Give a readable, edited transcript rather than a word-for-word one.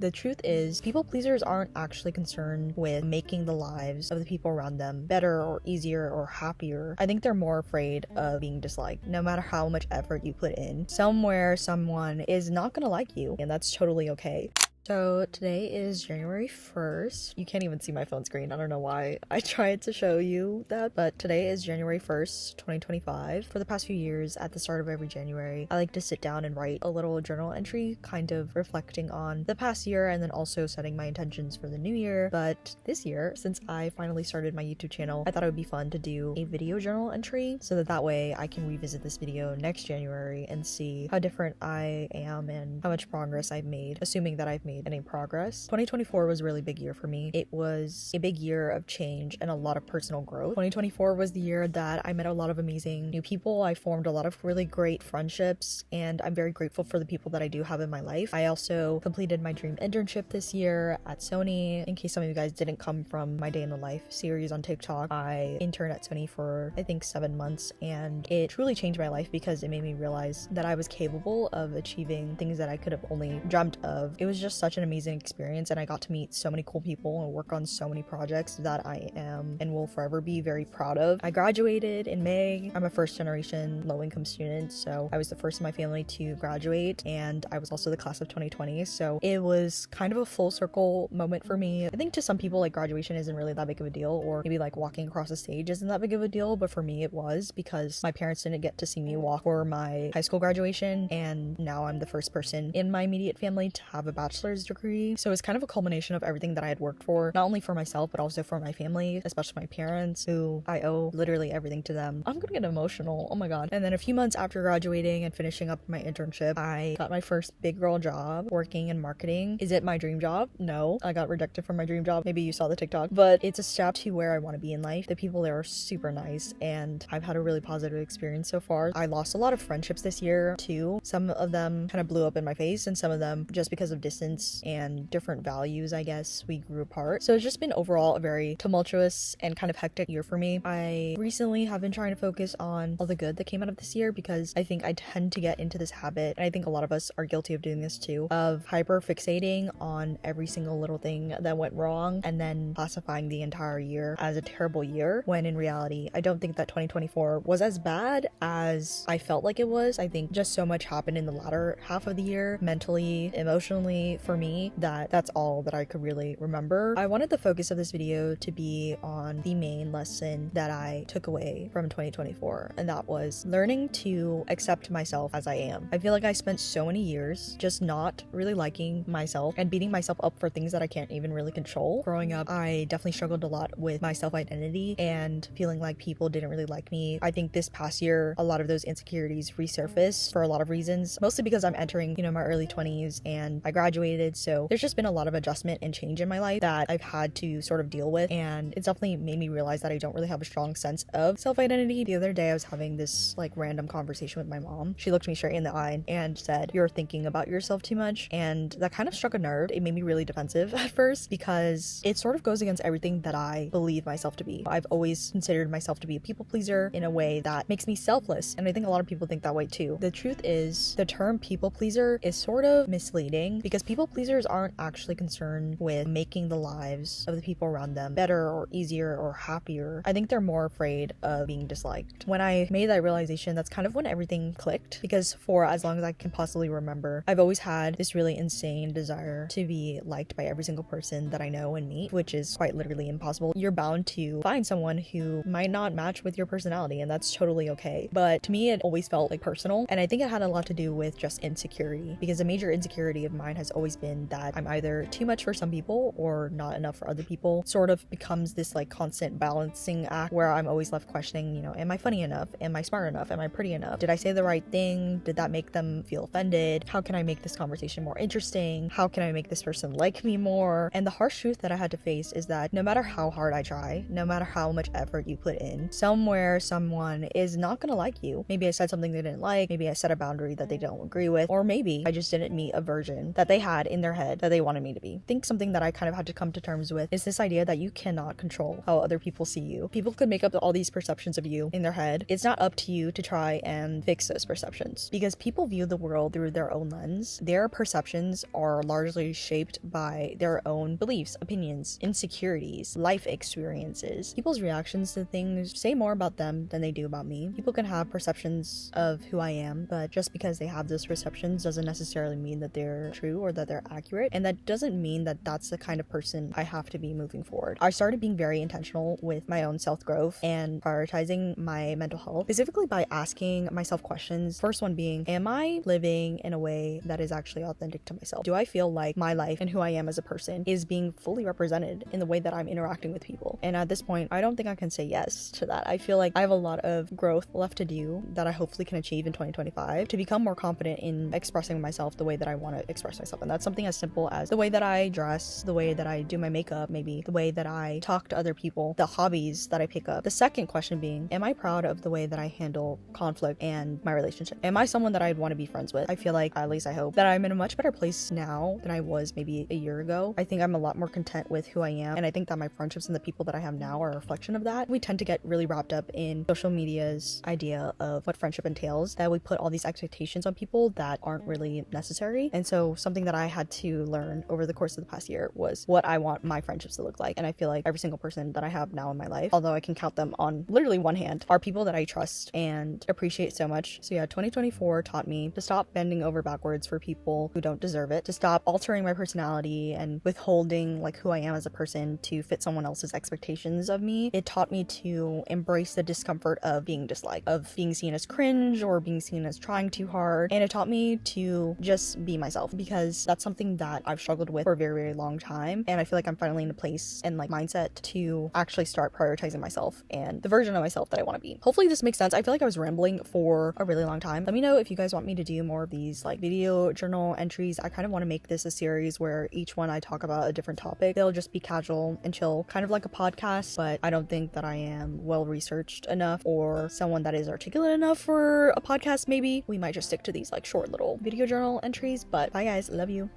The truth is, people pleasers aren't actually concerned with making the lives of the people around them better or easier or happier. I think they're more afraid of being disliked. No matter how much effort you put in, somewhere someone is not gonna like you, and that's totally okay. So today is January 1st. You can't even see my phone screen. I don't know why I tried to show you that, but today is January 1st, 2025. For the past few years, at the start of every January, I like to sit down and write a little journal entry, kind of reflecting on the past year and then also setting my intentions for the new year. But this year, since I finally started my YouTube channel, I thought it would be fun to do a video journal entry so that way I can revisit this video next January and see how different I am and how much progress I've made, assuming that I've made any progress. 2024 was a really big year for me. It was a big year of change and a lot of personal growth. 2024 was the year that I met a lot of amazing new people. I formed a lot of really great friendships, and I'm very grateful for the people that I do have in my life. I also completed my dream internship this year at Sony. In case some of you guys didn't come from my day in the life series on TikTok, I interned at Sony for I think 7 months, and it truly changed my life because it made me realize that I was capable of achieving things that I could have only dreamt of. It was just such an amazing experience, and I got to meet so many cool people and work on so many projects that I am and will forever be very proud of. I graduated in May. I'm a first generation low-income student, so I was the first in my family to graduate, and I was also the class of 2020, so it was kind of a full circle moment for me. I think to some people, like, graduation isn't really that big of a deal, or maybe like walking across the stage isn't that big of a deal, but for me it was, because my parents didn't get to see me walk for my high school graduation, and now I'm the first person in my immediate family to have a bachelor's degree. So it's kind of a culmination of everything that I had worked for, not only for myself but also for my family, especially my parents, who I owe literally everything to them. I'm gonna get emotional, oh my god. And then a few months after graduating and finishing up my internship, I got my first big girl job working in marketing. Is it my dream job? No, I got rejected from my dream job. Maybe you saw the TikTok, but it's a step to where I want to be in life. The people there are super nice, and I've had a really positive experience so far. I lost a lot of friendships this year too. Some of them kind of blew up in my face, and some of them just because of distance and different values, I guess, we grew apart. So it's just been overall a very tumultuous and kind of hectic year for me. I recently have been trying to focus on all the good that came out of this year, because I think I tend to get into this habit, and I think a lot of us are guilty of doing this too, of hyper fixating on every single little thing that went wrong and then classifying the entire year as a terrible year, when in reality I don't think that 2024 was as bad as I felt like it was. I think just so much happened in the latter half of the year, mentally, emotionally, for me, that's all that I could really remember. I wanted the focus of this video to be on the main lesson that I took away from 2024, and that was learning to accept myself as I am. I feel like I spent so many years just not really liking myself and beating myself up for things that I can't even really control. Growing up, I definitely struggled a lot with my self-identity and feeling like people didn't really like me. I think this past year, a lot of those insecurities resurfaced for a lot of reasons, mostly because I'm entering, my early 20s and I graduated, so there's just been a lot of adjustment and change in my life that I've had to sort of deal with, and it's definitely made me realize that I don't really have a strong sense of self-identity. The other day I was having this like random conversation with my mom. She looked me straight in the eye and said, "You're thinking about yourself too much," and that kind of struck a nerve. It made me really defensive at first, because it sort of goes against everything that I believe myself to be. I've always considered myself to be a people pleaser in a way that makes me selfless, and I think a lot of people think that way too. The truth is, the term people pleaser is sort of misleading, because people pleasers aren't actually concerned with making the lives of the people around them better or easier or happier. I think they're more afraid of being disliked. When I made that realization, that's kind of when everything clicked, because for as long as I can possibly remember, I've always had this really insane desire to be liked by every single person that I know and meet, which is quite literally impossible. You're bound to find someone who might not match with your personality, and that's totally okay. But to me, it always felt like personal, and I think it had a lot to do with just insecurity, because a major insecurity of mine has always been that I'm either too much for some people or not enough for other people. Sort of becomes this like constant balancing act where I'm always left questioning, am I funny enough? Am I smart enough? Am I pretty enough? Did I say the right thing? Did that make them feel offended? How can I make this conversation more interesting? How can I make this person like me more? And the harsh truth that I had to face is that no matter how hard I try, no matter how much effort you put in, somewhere someone is not gonna like you. Maybe I said something they didn't like, maybe I set a boundary that they don't agree with, or maybe I just didn't meet a version that they had in their head that they wanted me to be. I think something that I kind of had to come to terms with is this idea that you cannot control how other people see you. People could make up all these perceptions of you in their head. It's not up to you to try and fix those perceptions, because people view the world through their own lens. Their perceptions are largely shaped by their own beliefs, opinions, insecurities, life experiences. People's reactions to things say more about them than they do about me. People can have perceptions of who I am, but just because they have those perceptions doesn't necessarily mean that they're true or that they're accurate, and that doesn't mean that that's the kind of person I have to be moving forward. I started being very intentional with my own self-growth and prioritizing my mental health, specifically by asking myself questions. First one being, am I living in a way that is actually authentic to myself? Do I feel like my life and who I am as a person is being fully represented in the way that I'm interacting with people? And at this point, I don't think I can say yes to that. I feel like I have a lot of growth left to do that I hopefully can achieve in 2025 to become more confident in expressing myself the way that I want to express myself. And that's something as simple as the way that I dress, the way that I do my makeup, maybe the way that I talk to other people, the hobbies that I pick up. The second question being, am I proud of the way that I handle conflict and my relationship? Am I someone that I'd want to be friends with? I feel like, at least I hope, that I'm in a much better place now than I was maybe a year ago. I think I'm a lot more content with who I am, and I think that my friendships and the people that I have now are a reflection of that. We tend to get really wrapped up in social media's idea of what friendship entails, that we put all these expectations on people that aren't really necessary. And so something that I had to learn over the course of the past year was what I want my friendships to look like. And I feel like every single person that I have now in my life, although I can count them on literally one hand, are people that I trust and appreciate so much. So yeah, 2024 taught me to stop bending over backwards for people who don't deserve it, to stop altering my personality and withholding like who I am as a person to fit someone else's expectations of me. It taught me to embrace the discomfort of being disliked, of being seen as cringe or being seen as trying too hard. And it taught me to just be myself, because that's something that I've struggled with for a very, very long time. And I feel like I'm finally in a place and like mindset to actually start prioritizing myself and the version of myself that I want to be. Hopefully this makes sense. I feel like I was rambling for a really long time. Let me know if you guys want me to do more of these like video journal entries. I kind of want to make this a series where each one I talk about a different topic. They'll just be casual and chill, kind of like a podcast, but I don't think that I am well researched enough or someone that is articulate enough for a podcast. Maybe we might just stick to these like short little video journal entries. But bye guys, love you.